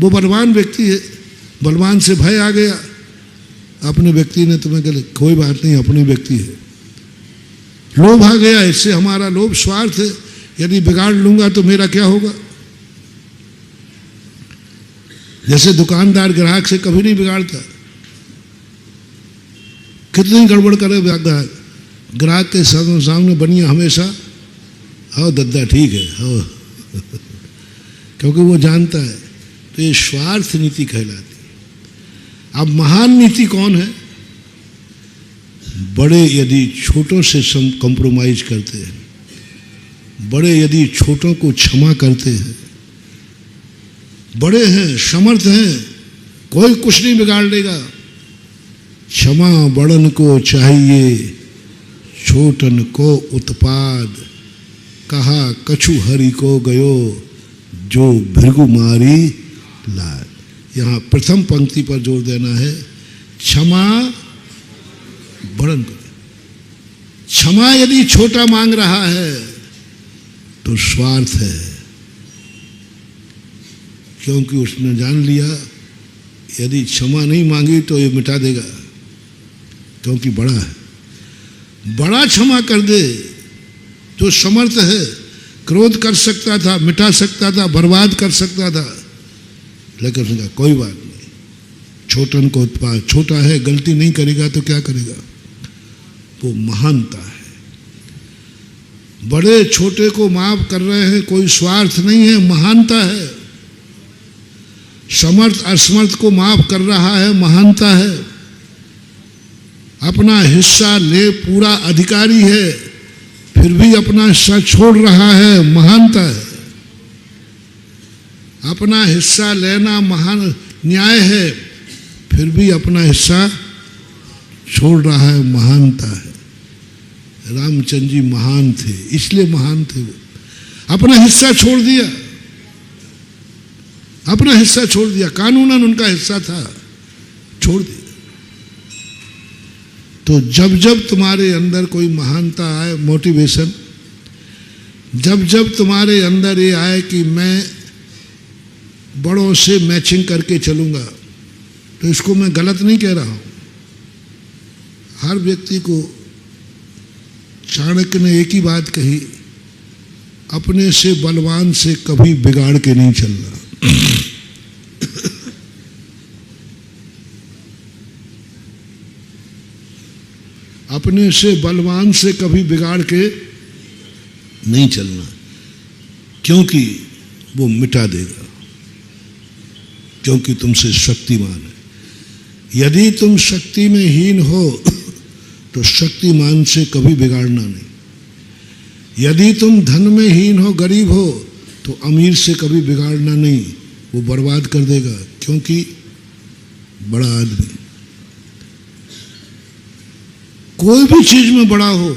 वो बलवान व्यक्ति है, बलवान से भय आ गया, अपने व्यक्ति ने तुम्हें कहा कोई बात नहीं, अपनी व्यक्ति है। लोभ आ गया, इससे हमारा लोभ स्वार्थ है, यदि बिगाड़ लूंगा तो मेरा क्या होगा। जैसे दुकानदार ग्राहक से कभी नहीं बिगाड़ता, कितनी गड़बड़ करे ग्राहक के सामने बनिया हमेशा हाँ दद्दा ठीक है हाँ क्योंकि वो जानता है। तो ये स्वार्थ नीति कहलाती है। अब महान नीति कौन है? बड़े यदि छोटों से कॉम्प्रोमाइज करते हैं, बड़े यदि छोटों को क्षमा करते हैं, बड़े हैं समर्थ हैं, कोई कुछ नहीं बिगाड़ लेगा। क्षमा बड़न को चाहिए, छोटन को उत्पाद, कहा कछु हरि को गयो, जो भृगु मारी लाल। यहाँ प्रथम पंक्ति पर जोर देना है, क्षमा बड़न को। क्षमा यदि छोटा मांग रहा है तो स्वार्थ है, क्योंकि उसने जान लिया यदि क्षमा नहीं मांगी तो ये मिटा देगा, क्योंकि बड़ा है। बड़ा क्षमा कर दे जो समर्थ है, क्रोध कर सकता था, मिटा सकता था, बर्बाद कर सकता था, लेकिन उसने कहा कोई बात नहीं, छोटन को उत्पाद, छोटा है गलती नहीं करेगा तो क्या करेगा। वो महानता है। बड़े छोटे को माफ कर रहे हैं, कोई स्वार्थ नहीं है, महानता है। समर्थ असमर्थ को माफ कर रहा है, महानता है। अपना हिस्सा ले पूरा अधिकारी है, फिर भी अपना हिस्सा छोड़ रहा है, महानता है। अपना हिस्सा लेना महान न्याय है, फिर भी अपना हिस्सा छोड़ रहा है, महानता है। रामचंद्र जी महान थे, इसलिए महान थे। वो अपना हिस्सा छोड़ दिया, अपना हिस्सा छोड़ दिया, कानूनन उनका हिस्सा था, छोड़ दिया। तो जब जब तुम्हारे अंदर कोई महानता आए, मोटिवेशन, जब जब तुम्हारे अंदर ये आए कि मैं बड़ों से मैचिंग करके चलूंगा, तो इसको मैं गलत नहीं कह रहा हूं। हर व्यक्ति को चाणक्य ने एक ही बात कही, अपने से बलवान से कभी बिगाड़ के नहीं चलना। अपने से बलवान से कभी बिगाड़ के नहीं चलना, क्योंकि वो मिटा देगा, क्योंकि तुमसे शक्तिमान है। यदि तुम शक्ति में हीन हो तो शक्तिमान से कभी बिगाड़ना नहीं। यदि तुम धन में हीन हो, गरीब हो, तो अमीर से कभी बिगाड़ना नहीं, वो बर्बाद कर देगा, क्योंकि बड़ा आदमी। कोई भी चीज में बड़ा हो,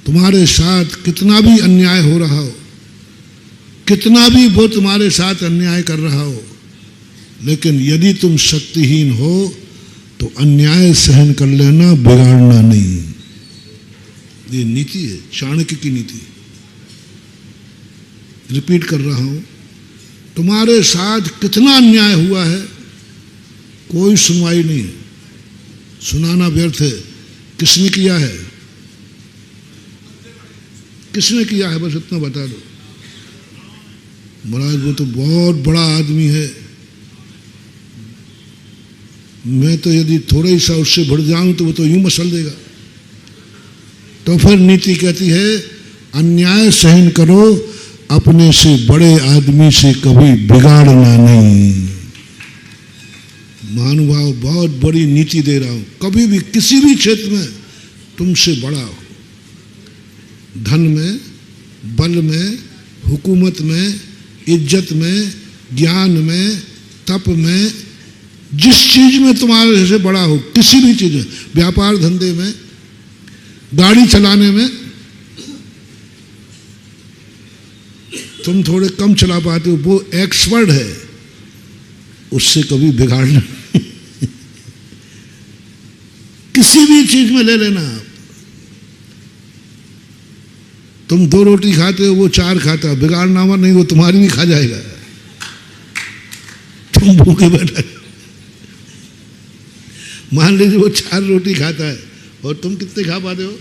तुम्हारे साथ कितना भी अन्याय हो रहा हो, कितना भी वो तुम्हारे साथ अन्याय कर रहा हो, लेकिन यदि तुम शक्तिहीन हो तो अन्याय सहन कर लेना, बिगाड़ना नहीं। ये नीति है, चाणक्य की नीति। रिपीट कर रहा हूं, तुम्हारे साथ कितना अन्याय हुआ है, कोई सुनवाई नहीं है, सुनाना व्यर्थ है। किसने किया है, किसने किया है, बस इतना बता दो। महाराज वो तो बहुत बड़ा आदमी है, मैं तो यदि थोड़ा ही सा उससे बढ़ जाऊं तो वो तो यूं मसल देगा। तो फिर नीति कहती है अन्याय सहन करो, अपने से बड़े आदमी से कभी बिगाड़ना नहीं। महानुभाव, बहुत बड़ी नीति दे रहा हूं। कभी भी किसी भी क्षेत्र में तुमसे बड़ा हो, धन में, बल में, हुकूमत में, इज्जत में, ज्ञान में, तप में, जिस चीज में तुम्हारे से बड़ा हो, किसी भी चीज में, व्यापार धंधे में, गाड़ी चलाने में तुम थोड़े कम चला पाते हो, वो एक्सपर्ट है, उससे कभी बिगाड़ना किसी भी चीज में ले लेना आप। तुम 2 रोटी खाते हो, वो 4 खाता, बिगाड़ना मत नहीं, वो तुम्हारी भी खा जाएगा। तुम भूखे बैठा। मान लीजिए वो 4 रोटी खाता है और तुम कितने खा पाते हो,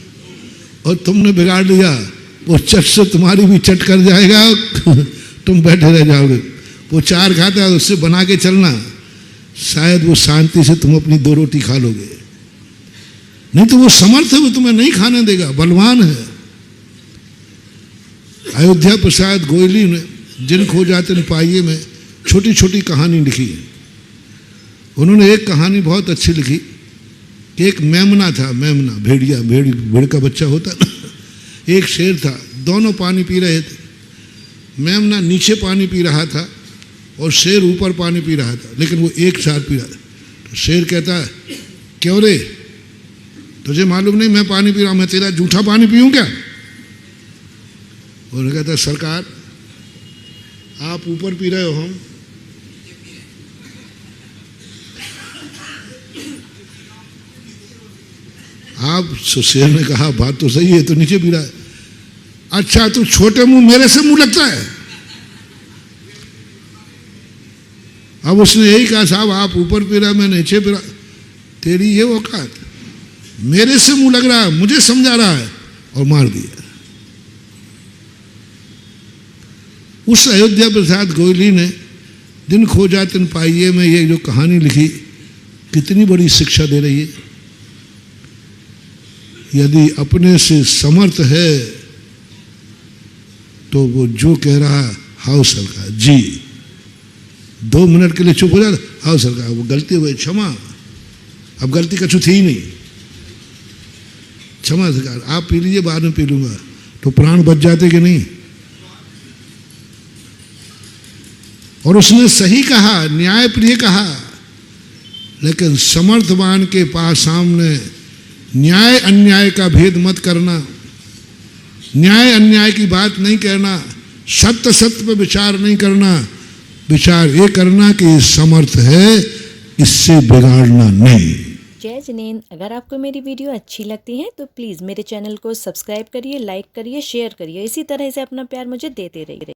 और तुमने बिगाड़ लिया, वो चट से तुम्हारी भी चट कर जाएगा, तुम बैठे रह जाओगे। वो 4 खाता है, उससे बना के चलना, शायद वो शांति से तुम अपनी 2 रोटी खा लोगे। नहीं तो वो समर्थ है, वो तुम्हें नहीं खाने देगा, बलवान है। अयोध्या प्रसाद गोयली ने जिन खो जाते न पाइए में छोटी छोटी कहानी लिखी है। उन्होंने एक कहानी बहुत अच्छी लिखी कि एक मेमना था, मेमना भेड़िया, भेड़ का बच्चा होता ना, एक शेर था, दोनों पानी पी रहे थे। मेमना नीचे पानी पी रहा था और शेर ऊपर पानी पी रहा था, लेकिन वो एक साथ पी रहा था। तो शेर कहता है, क्यों रे, तुझे मालूम नहीं मैं पानी पी रहा हूं, मैं तेरा जूठा पानी पीऊं क्या? उन्होंने कहता, सरकार आप ऊपर पी रहे हो, हम आप। शेर ने कहा, बात तो सही है, तो नीचे पी रहा है। अच्छा तू छोटे मुंह मेरे से मुंह लगता है। अब उसने यही कहा, साहब आप ऊपर पी रहा, मैं नीचे पी रहा, तेरी ये औकात, मेरे से मुंह लग रहा है, मुझे समझा रहा है, और मार दिया। उस अयोध्या प्रसाद गोयली ने दिन खो जाते न पाइए में ये जो कहानी लिखी, कितनी बड़ी शिक्षा दे रही है। यदि अपने से समर्थ है तो वो जो कह रहा है, हाउ सरकार जी, 2 मिनट के लिए चुप हो जाता, हाउ सरकार वो गलती हो गई, क्षमा, अब गलती कछु थी ही नहीं, क्षमा सरकार आप पी लीजिए, बाद में पी लूंगा, तो प्राण बच जाते कि नहीं। और उसने सही कहा, न्यायप्रिय कहा, लेकिन समर्थवान के पास सामने न्याय अन्याय का भेद मत करना, न्याय अन्याय की बात नहीं कहना, सत्य सत्य पे विचार नहीं करना, विचार ये करना कि समर्थ है, इससे बिगाड़ना नहीं। जय जिनेंद्र, अगर आपको मेरी वीडियो अच्छी लगती है तो प्लीज़ मेरे चैनल को सब्सक्राइब करिए, लाइक करिए, शेयर करिए। इसी तरह से अपना प्यार मुझे देते रहिए।